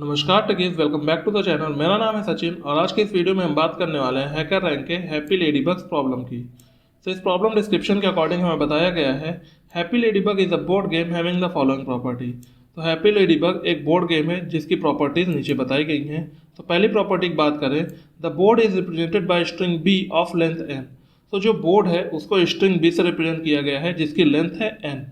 नमस्कार techies, welcome back to the channel. मेरा नाम है सचिन और आज के इस वीडियो में हम बात करने वाले हैं हैकर रैंक के हैप्पी लेडीबग्स प्रॉब्लम की। तो इस प्रॉब्लम डिस्क्रिप्शन के अकॉर्डिंग हमें बताया गया है happy ladybug is a board game having the following property. तो हैप्पी लेडीबग एक बोर्ड गेम है जिसकी प्रॉपर्टीज नीचे बताई गई हैं। तो पहली प्रॉपर्टी की बात करें, the board is represented by string B of length N. तो जो बोर्ड है उसको स्ट्रिंग बी से रिप्रेजेंट किया गया है जिसकी लेंथ है एन।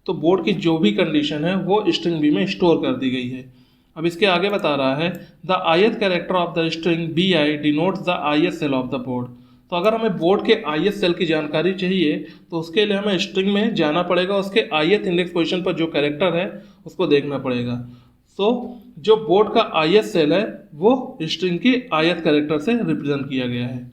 तो बोर्ड की जो भी कंडीशन है वो स्ट्रिंग बी में स्टोर कर दी गई है। अब इसके आगे बता रहा है the ith character of the string B I denotes the ith cell of the board. तो अगर हमें बोर्ड के ith सेल की जानकारी चाहिए तो उसके लिए हमें स्ट्रिंग में जाना पड़ेगा, उसके ith इंडेक्स पोजीशन पर जो कैरेक्टर है उसको देखना पड़ेगा। तो जो बोर्ड का ith सेल है वो स्ट्रिंग की ith कैरेक्टर से रिप्रेजेंट किया गया है।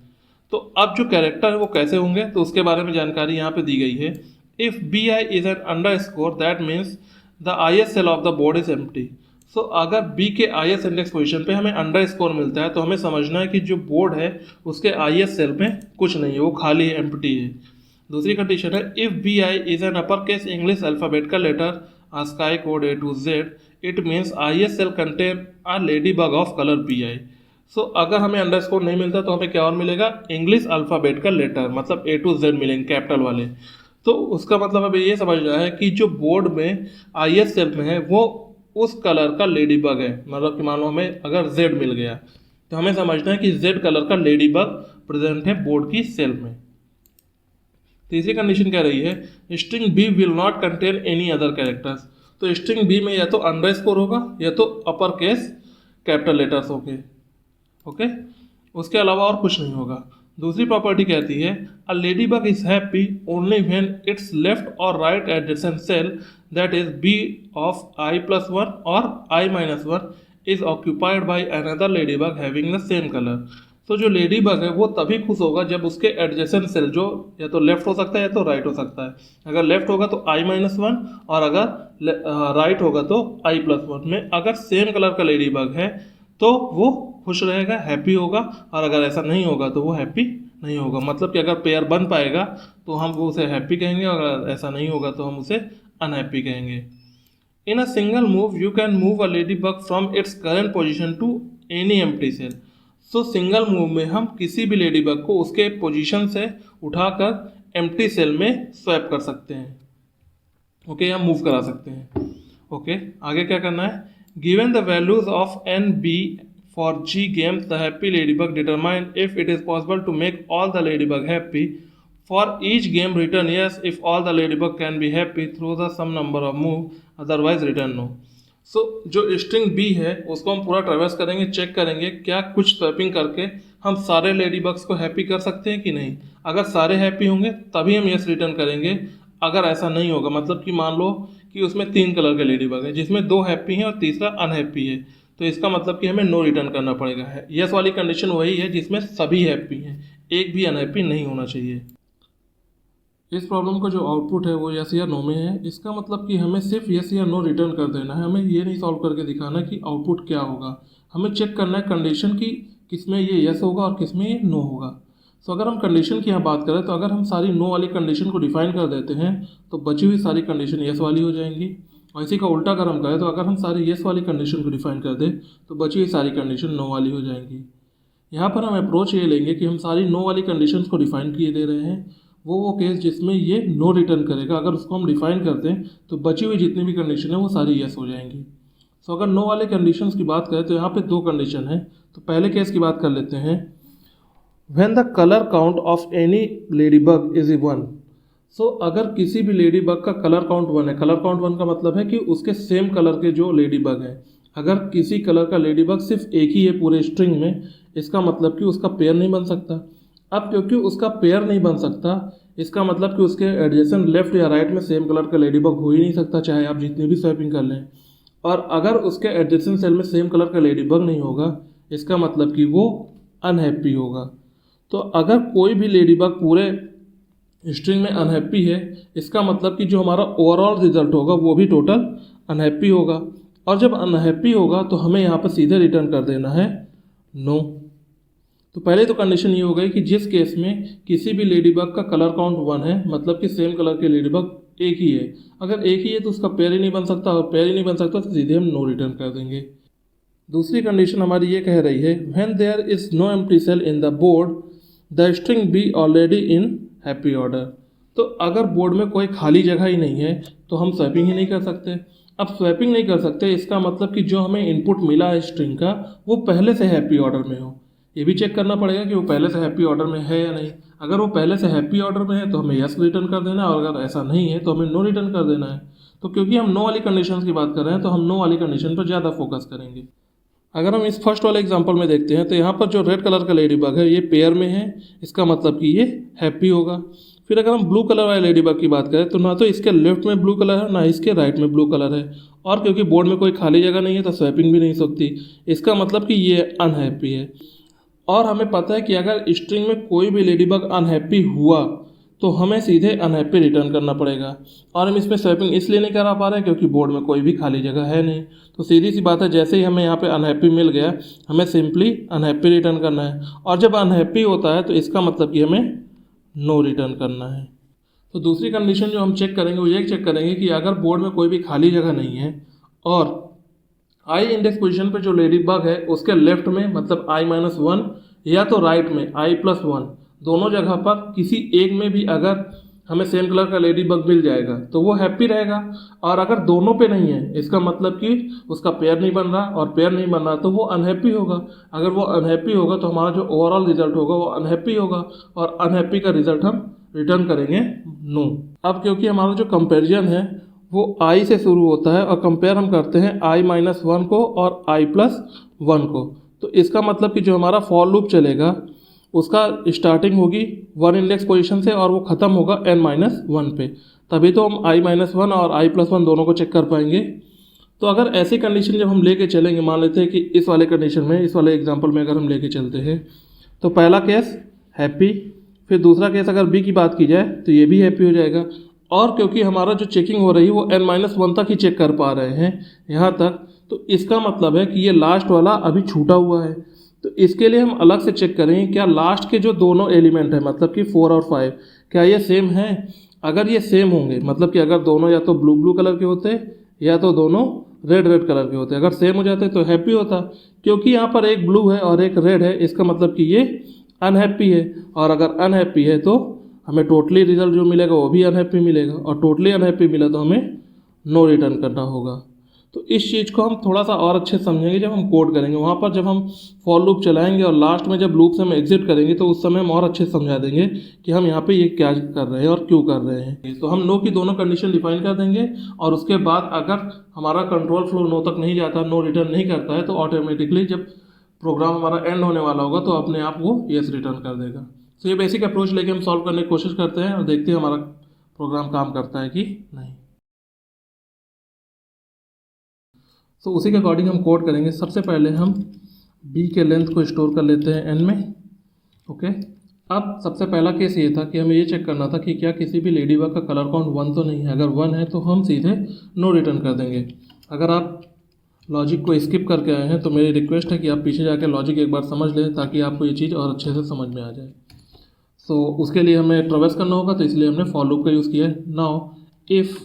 तो अब जो कैरेक्टर है वो कैसे होंगे तो उसके बारे में जानकारी यहाँ पे दी गई है। If B I is an underscore that means the ith cell of the board is empty. So अगर B के ith इंडेक्स पोजीशन पे हमें अंडर स्कोर मिलता है तो हमें समझना है कि जो बोर्ड है उसके ith सेल में कुछ नहीं है, वो खाली है, एम्प्टी है। दूसरी कंडीशन है if B I is an upper case English alphabetical letter ASCII code A to Z it means ith cell contain a lady bug of colour B I. So अगर हमें under score नहीं मिलता तो हमें क्या और मिलेगा, English alphabetical letter मतलब A to Z मिलेंगे कैपिटल वाले। तो उसका मतलब हमें ये समझना है कि जो बोर्ड में ith सेल में है वो उस कलर का लेडी बग है। मतलब कि मान लो हमें अगर Z मिल गया तो हमें समझना है कि Z कलर का लेडी बग प्रेजेंट है बोर्ड की सेल में। तीसरी कंडीशन कह रही है string B will not contain any other characters. तो स्ट्रिंग बी में या तो अंडरस्कोर होगा या तो अपर केस कैपिटल लेटर्स होंगे। ओके, उसके अलावा और कुछ नहीं होगा। दूसरी प्रॉपर्टी कहती है a lady bug is happy only when it's left और right adjacent cell that is B of i+1 और i-1 is occupied by another lady bug having the same colour. तो जो लेडी बग है वो तभी खुश होगा जब उसके एडजेसेंट सेल जो या तो लेफ्ट हो सकता है या तो राइट हो सकता है। अगर लेफ्ट होगा तो i-1 और अगर राइट होगा तो i+1 में अगर सेम कलर का लेडी बग है तो वो खुश रहेगा, हैप्पी होगा। और अगर ऐसा नहीं होगा तो वो हैप्पी नहीं होगा। मतलब कि अगर पेयर बन पाएगा तो हम वो उसे हैप्पी कहेंगे और अगर ऐसा नहीं होगा तो हम उसे अनहैप्पी कहेंगे। In a single move you can move a lady bug from its current position to any empty cell. So single move में हम किसी भी लेडी बग को उसके पोजीशन से उठाकर एम्प्टी सेल में स्वैप कर सकते हैं। ओके, हम मूव करा सकते हैं। ओके, आगे क्या करना है, given the values of N B for G games, the happy ladybug determine if it is possible to make all the ladybug happy. For each game, return yes if all the ladybug can be happy through the some number of move, otherwise return no. So जो string B है उसको हम पूरा ट्रेवर्स करेंगे, check करेंगे क्या कुछ swapping करके हम सारे लेडीबग्स को हैप्पी कर सकते हैं कि नहीं। अगर सारे हैप्पी होंगे तभी हम यस रिटर्न करेंगे। अगर ऐसा नहीं होगा, मतलब कि मान लो कि उसमें 3 कलर के लेडीबग है जिसमें 2 हैप्पी हैं और तीसरा अनहैप्पी है, तो इसका मतलब कि हमें नो रिटर्न करना पड़ेगा। है यस वाली कंडीशन वही है जिसमें सभी हैप्पी हैं, एक भी अनहैप्पी नहीं होना चाहिए। इस प्रॉब्लम का जो आउटपुट है वो यस या नो में है। इसका मतलब कि हमें सिर्फ यस या नो रिटर्न कर देना है, हमें ये नहीं सॉल्व करके दिखाना कि आउटपुट क्या होगा। हमें चेक करना है कंडीशन की किसमें ये यस होगा और किसमें ये नो होगा। तो अगर हम कंडीशन की यहाँ बात करें तो अगर हम सारी नो वाली कंडीशन को डिफाइन कर देते हैं तो बची हुई सारी कंडीशन यस वाली हो जाएंगी। और इसी का उल्टा अगर हम करें तो अगर हम सारी यस वाली कंडीशन को डिफाइन कर दें तो बची हुई सारी कंडीशन नो वाली हो जाएंगी। यहाँ पर हम अप्रोच ये लेंगे कि हम सारी नो वाली कंडीशन को डिफाइन किए दे रहे हैं, वो केस जिसमें ये नो रिटर्न करेगा अगर उसको हम डिफाइन करते हैं तो बची हुई जितनी भी कंडीशन है वो सारी यस हो जाएंगी। सो अगर नो वाले कंडीशंस की बात करें तो यहाँ पे 2 कंडीशन है। तो पहले केस की बात कर लेते हैं, when the colour count of any lady bug is 1। सो अगर किसी भी लेडी बग का कलर काउंट 1 है, कलर काउंट 1 का मतलब है कि उसके सेम कलर के जो लेडी बग हैं, अगर किसी कलर का लेडी बग सिर्फ एक ही है पूरे स्ट्रिंग में, इसका मतलब कि उसका पेयर नहीं बन सकता। अब क्योंकि उसका पेयर नहीं बन सकता इसका मतलब कि उसके एडजेसेंट लेफ्ट या राइट में सेम कलर का लेडी बग हो ही नहीं सकता, चाहे आप जितनी भी स्वैपिंग कर लें। और अगर उसके एडजेसेंट सेल में सेम कलर का लेडी बग नहीं होगा इसका मतलब कि वो अनहैप्पी होगा। तो अगर कोई भी लेडी बग पूरे स्ट्रिंग में अनहैप्पी है इसका मतलब कि जो हमारा ओवरऑल रिजल्ट होगा वो भी टोटल अनहैप्पी होगा। और जब अनहैप्पी होगा तो हमें यहाँ पर सीधे रिटर्न कर देना है नो। तो पहले तो कंडीशन ये हो गई कि जिस केस में किसी भी लेडीबग का कलर काउंट 1 है, मतलब कि सेम कलर के लेडीबग एक ही है। अगर एक ही है तो उसका पेयर ही नहीं बन सकता, और पेयर ही नहीं बन सकता तो सीधे हम नो रिटर्न कर देंगे। दूसरी कंडीशन हमारी ये कह रही है when there is no empty cell in the board the string B already in happy order. तो अगर बोर्ड में कोई खाली जगह ही नहीं है तो हम स्वैपिंग ही नहीं कर सकते। अब स्वैपिंग नहीं कर सकते इसका मतलब कि जो हमें इनपुट मिला है स्ट्रिंग का वो पहले से हैप्पी ऑर्डर में हो। ये भी चेक करना पड़ेगा कि वो पहले से हैप्पी ऑर्डर में है या नहीं। अगर वो पहले से हैप्पी ऑर्डर में है तो हमें यस रिटर्न कर देना है, और अगर ऐसा नहीं है तो हमें नो रिटर्न कर देना है। तो क्योंकि हम नो वाली कंडीशन की बात कर रहे हैं तो हम नो वाली कंडीशन पर ज़्यादा फोकस करेंगे। अगर हम इस फर्स्ट वाले एग्जांपल में देखते हैं तो यहाँ पर जो रेड कलर का लेडी बग है ये पेयर में है, इसका मतलब कि ये हैप्पी होगा। फिर अगर हम ब्लू कलर वाले लेडी बग की बात करें तो ना तो इसके लेफ्ट में ब्लू कलर है ना इसके राइट में ब्लू कलर है, और क्योंकि बोर्ड में कोई खाली जगह नहीं है तो स्वैपिंग भी नहीं सकती, इसका मतलब कि ये अनहैप्पी है। और हमें पता है कि अगर स्ट्रिंग में कोई भी लेडी बग अनहैप्पी हुआ तो हमें सीधे अनहैप्पी रिटर्न करना पड़ेगा, और हम इसमें स्वैपिंग इसलिए नहीं करा पा रहे हैं क्योंकि बोर्ड में कोई भी खाली जगह है नहीं। तो सीधी सी बात है, जैसे ही हमें यहाँ पे अनहैप्पी मिल गया हमें सिंपली अनहैप्पी रिटर्न करना है, और जब अनहैप्पी होता है तो इसका मतलब कि हमें नो रिटर्न करना है। तो दूसरी कंडीशन जो हम चेक करेंगे वो ये चेक करेंगे कि अगर बोर्ड में कोई भी खाली जगह नहीं है और आई इंडेक्स पोजीशन पे जो लेडी बग है उसके लेफ्ट में मतलब i-1 या तो राइट में i+1 दोनों जगह पर किसी एक में भी अगर हमें सेम कलर का लेडी बग मिल जाएगा तो वो हैप्पी रहेगा। और अगर दोनों पे नहीं है इसका मतलब कि उसका पेयर नहीं बन रहा, और पेयर नहीं बन रहा तो वो अनहैप्पी होगा। अगर वो अनहैप्पी होगा तो हमारा जो ओवरऑल रिजल्ट होगा वो अनहैप्पी होगा, और अनहैप्पी का रिजल्ट हम रिटर्न करेंगे नो। अब क्योंकि हमारा जो कंपेरिजन है वो i से शुरू होता है और कंपेयर हम करते हैं i-1 को और i+1 को, तो इसका मतलब कि जो हमारा फॉर लूप चलेगा उसका स्टार्टिंग होगी 1 इंडेक्स पोजीशन से और वो ख़त्म होगा n-1 पे, तभी तो हम i-1 और i+1 दोनों को चेक कर पाएंगे। तो अगर ऐसी कंडीशन जब हम लेके चलेंगे, मान लेते हैं कि इस वाले कंडीशन में, इस वाले एग्जांपल में अगर हम लेके चलते हैं तो पहला केस हैप्पी, फिर दूसरा केस अगर बी की बात की जाए तो ये भी हैप्पी हो जाएगा। और क्योंकि हमारा जो चेकिंग हो रही है वो n-1 तक ही चेक कर पा रहे हैं यहाँ तक, तो इसका मतलब है कि ये लास्ट वाला अभी छूटा हुआ है। तो इसके लिए हम अलग से चेक करेंगे क्या लास्ट के जो दोनों एलिमेंट हैं मतलब कि 4 और 5 क्या ये सेम हैं। अगर ये सेम होंगे मतलब कि अगर दोनों या तो ब्लू ब्लू कलर के होते या तो दोनों रेड रेड कलर के होते, अगर सेम हो जाते तो हैप्पी होता। क्योंकि यहाँ पर एक ब्लू है और एक रेड है इसका मतलब कि ये अनहैप्पी है, और अगर अनहैप्पी है तो हमें टोटली रिजल्ट जो मिलेगा वो भी अनहैप्पी मिलेगा, और टोटली अनहैप्पी मिला तो हमें नो रिटर्न करना होगा। तो इस चीज़ को हम थोड़ा सा और अच्छे समझेंगे जब हम कोड करेंगे। वहाँ पर जब हम फॉर लूप चलाएंगे और लास्ट में जब लूप से हम एग्जिट करेंगे तो उस समय हम और अच्छे से समझा देंगे कि हम यहाँ पे ये क्या कर रहे हैं और क्यों कर रहे हैं। तो हम नो की दोनों कंडीशन डिफाइन कर देंगे, और उसके बाद अगर हमारा कंट्रोल फ्लो नो तक नहीं जाता, नो रिटर्न नहीं करता है, तो ऑटोमेटिकली जब प्रोग्राम हमारा एंड होने वाला होगा तो अपने आप वो येस रिटर्न कर देगा। तो ये बेसिक अप्रोच लेके हम सॉल्व करने की कोशिश करते हैं और देखते हैं हमारा प्रोग्राम काम करता है कि नहीं। तो उसी के अकॉर्डिंग हम कोड करेंगे। सबसे पहले हम b के लेंथ को स्टोर कर लेते हैं n में। ओके, अब सबसे पहला केस ये था कि हमें ये चेक करना था कि क्या किसी भी लेडी बग का कलर काउंट 1 तो नहीं है। अगर 1 है तो हम सीधे नो रिटर्न कर देंगे। अगर आप लॉजिक को स्किप करके आए हैं तो मेरी रिक्वेस्ट है कि आप पीछे जाकर लॉजिक एक बार समझ लें ताकि आपको ये चीज़ और अच्छे से समझ में आ जाए। सो उसके लिए हमें ट्रेवर्स करना होगा, तो इसलिए हमने फॉर लूप का यूज़ किया है। Now if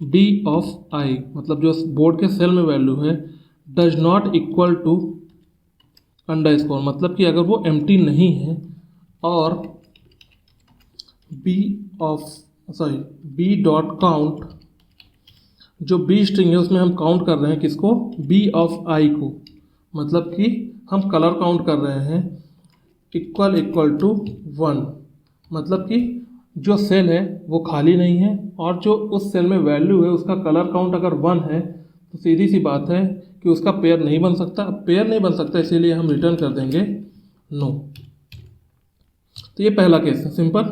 d of i मतलब जो बोर्ड के सेल में वैल्यू है does not equal to underscore मतलब कि अगर वो एम्प्टी नहीं है, और b डॉट काउंट जो b स्ट्रिंग है उसमें हम काउंट कर रहे हैं किसको, b ऑफ i को, मतलब कि हम कलर काउंट कर रहे हैं इक्वल टू 1, मतलब कि जो सेल है वो खाली नहीं है और जो उस सेल में वैल्यू है उसका कलर काउंट अगर 1 है तो सीधी सी बात है कि उसका पेयर नहीं बन सकता। पेयर नहीं बन सकता इसीलिए हम रिटर्न कर देंगे नो। तो ये पहला केस है, सिंपल।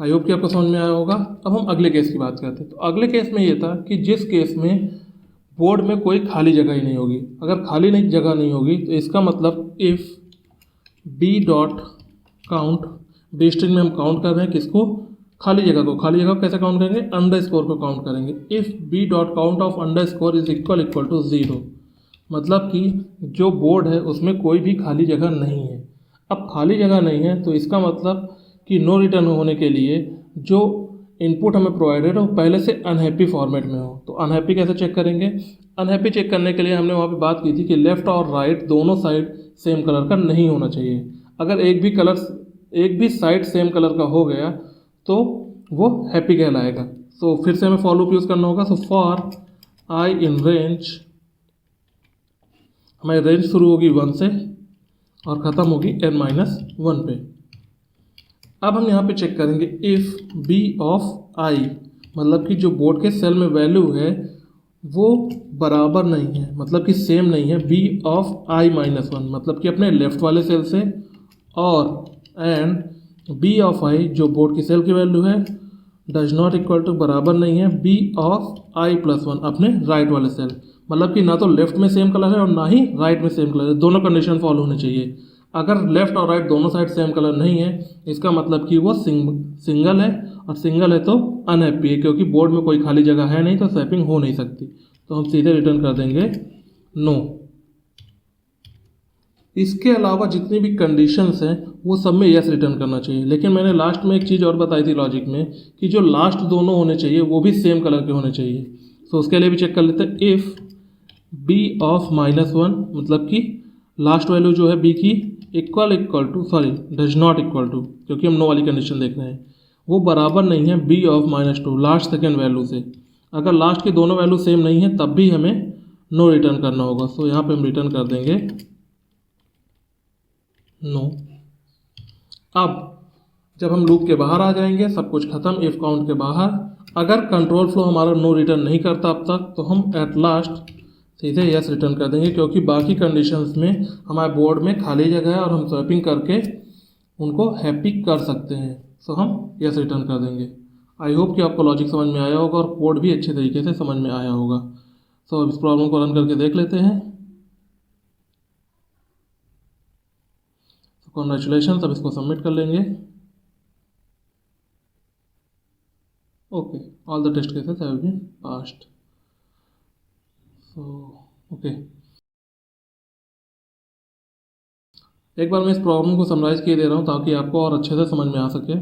आई होप कि आपको समझ में आया होगा। अब हम अगले केस की बात करते हैं। तो अगले केस में ये था कि जिस केस में बोर्ड में कोई खाली जगह ही नहीं होगी। अगर खाली नहीं जगह नहीं होगी तो इसका मतलब if b dot count, B string में हम काउंट कर रहे हैं किसको, खाली जगह को। खाली जगह को कैसे काउंट करेंगे, अंडरस्कोर को काउंट करेंगे। If b dot count of underscore is equal to 0, मतलब कि जो बोर्ड है उसमें कोई भी खाली जगह नहीं है। अब खाली जगह नहीं है तो इसका मतलब कि नो रिटर्न होने के लिए जो इनपुट हमें प्रोवाइडेड हो पहले से अनहैप्पी फॉर्मेट में हो। तो अनहैप्पी कैसे चेक करेंगे, अनहैप्पी चेक करने के लिए हमने वहाँ पे बात की थी कि लेफ़्ट और राइट दोनों साइड सेम कलर का नहीं होना चाहिए। अगर एक भी साइड सेम कलर का हो गया तो वो हैप्पी कहलाएगा। तो फिर से हमें फॉर लूप यूज़ करना होगा। So for I in range, हमारी रेंज शुरू होगी 1 से और ख़त्म होगी n-1 पे। अब हम यहाँ पे चेक करेंगे इफ़ बी ऑफ आई, मतलब कि जो बोर्ड के सेल में वैल्यू है वो बराबर नहीं है, मतलब कि सेम नहीं है बी ऑफ i-1, मतलब कि अपने लेफ़्ट वाले सेल से, और एंड बी ऑफ आई जो बोर्ड की सेल की वैल्यू है डज नॉट इक्वल टू बराबर नहीं है बी ऑफ i+1 अपने राइट वाले सेल, मतलब कि ना तो लेफ्ट में सेम कलर है और ना ही राइट में सेम कलर है, दोनों कंडीशन फॉलो होनी चाहिए। अगर लेफ्ट और राइट दोनों साइड सेम कलर नहीं है इसका मतलब कि वो सिंगल है, और सिंगल है तो अनहैप्पी है, क्योंकि बोर्ड में कोई खाली जगह है नहीं तो स्वैपिंग हो नहीं सकती। तो हम सीधे रिटर्न कर देंगे नो। इसके अलावा जितनी भी कंडीशंस हैं वो सब में यस रिटर्न करना चाहिए। लेकिन मैंने लास्ट में एक चीज़ और बताई थी लॉजिक में कि जो लास्ट दोनों होने चाहिए वो भी सेम कलर के होने चाहिए। तो उसके लिए भी चेक कर लेते हैं। इफ़ बी ऑफ -1, मतलब कि लास्ट वैल्यू जो है बी की डज नॉट इक्वल टू, क्योंकि हम नो वाली कंडीशन देख रहे हैं, वो बराबर नहीं है B of -2 last second value से। अगर लास्ट की दोनों वैल्यू सेम नहीं है तब भी हमें नो रिटर्न करना होगा। सो यहाँ पे हम रिटर्न कर देंगे नो। अब जब हम लूप के बाहर आ जाएंगे, सब कुछ खत्म, इफ काउंट के बाहर, अगर कंट्रोल फ्लो हमारा नो रिटर्न नहीं करता अब तक, तो हम एट लास्ट सीधे यस रिटर्न कर देंगे, क्योंकि बाकी कंडीशंस में हमारे बोर्ड में खाली जगह है और हम स्वैपिंग करके उनको हैप्पी कर सकते हैं। सो हम यस रिटर्न कर देंगे। आई होप कि आपको लॉजिक समझ में आया होगा और कोड भी अच्छे तरीके से समझ में आया होगा। सो अब इस प्रॉब्लम को रन करके देख लेते हैं। कॉन्ग्रेचुलेशन, अब इसको सबमिट कर लेंगे। Okay, all the test cases have been passed. So okay, एक बार मैं इस प्रॉब्लम को समराइज़ किए दे रहा हूँ ताकि आपको और अच्छे से समझ में आ सके।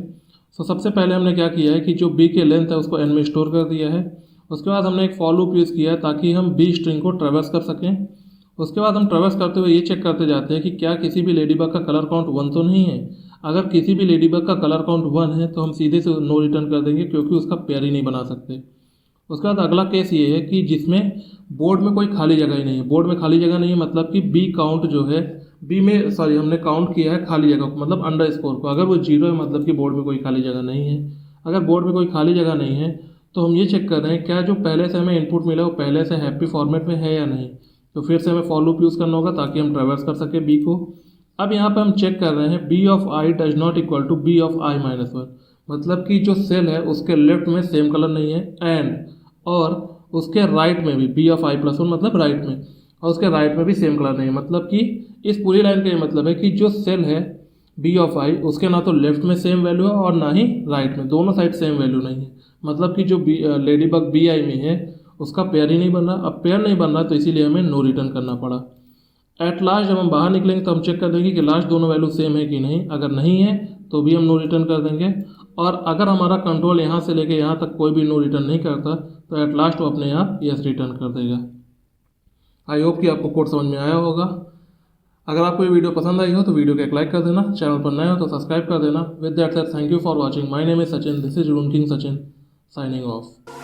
सो सबसे पहले हमने क्या किया है कि जो बी के लेंथ है उसको एन में स्टोर कर दिया है। उसके बाद हमने एक फॉर लूप यूज़ किया है ताकि हम बी स्ट्रिंग को ट्रेवर्स कर सकें। उसके बाद हम ट्रेवर्स करते हुए ये चेक करते जाते हैं कि क्या किसी भी लेडीबग का कलर काउंट 1 तो नहीं है। अगर किसी भी लेडीबग का कलर काउंट 1 है तो हम सीधे से नो रिटर्न कर देंगे, क्योंकि उसका पेयर ही नहीं बना सकते। उसके बाद अगला केस ये है कि जिसमें बोर्ड में कोई खाली जगह ही नहीं है। बोर्ड में खाली जगह नहीं है मतलब कि बी काउंट जो है, बी में हमने काउंट किया है खाली जगह को, मतलब अंडर स्कोर को। अगर वो 0 है मतलब कि बोर्ड में कोई खाली जगह नहीं है। अगर बोर्ड में कोई खाली जगह नहीं है तो हम ये चेक कर रहे हैं क्या जो पहले से हमें इनपुट मिला वो पहले से हैप्पी फॉर्मेट में है या नहीं। तो फिर से हमें फॉर लूप यूज़ करना होगा ताकि हम ट्रेवर्स कर सकें बी को। अब यहाँ पे हम चेक कर रहे हैं B of I does not equal to B of i-1, मतलब कि जो सेल है उसके लेफ्ट में सेम कलर नहीं है, एंड और उसके राइट में भी बी ऑफ i+1, मतलब राइट में, और उसके राइट में भी सेम कलर नहीं है। मतलब कि इस पूरी लाइन का ये मतलब है कि जो सेल है बी ऑफ आई उसके ना तो लेफ्ट में सेम वैल्यू है और ना ही राइट में, दोनों साइड सेम वैल्यू नहीं है। मतलब कि जो लेडी बग बी आई में है उसका पेयर ही नहीं बन रहा। अब पेयर नहीं बन रहा तो इसीलिए हमें नो रिटर्न करना पड़ा। एट लास्ट जब हम बाहर निकलेंगे तो हम चेक कर देंगे कि लास्ट दोनों वैल्यू सेम है कि नहीं। अगर नहीं है तो भी हम नो रिटर्न कर देंगे, और अगर हमारा कंट्रोल यहाँ से लेके यहाँ तक कोई भी नो रिटर्न नहीं करता तो एट लास्ट वो अपने आप यस रिटर्न कर देगा। आई होप कि आपको कोड समझ में आया होगा। अगर आपको ये वीडियो पसंद आई हो तो वीडियो को एक लाइक कर देना, चैनल पर नए हो तो सब्सक्राइब कर देना। With that said, thank you for watching. My name is Sachin, this is room king Sachin, signing off.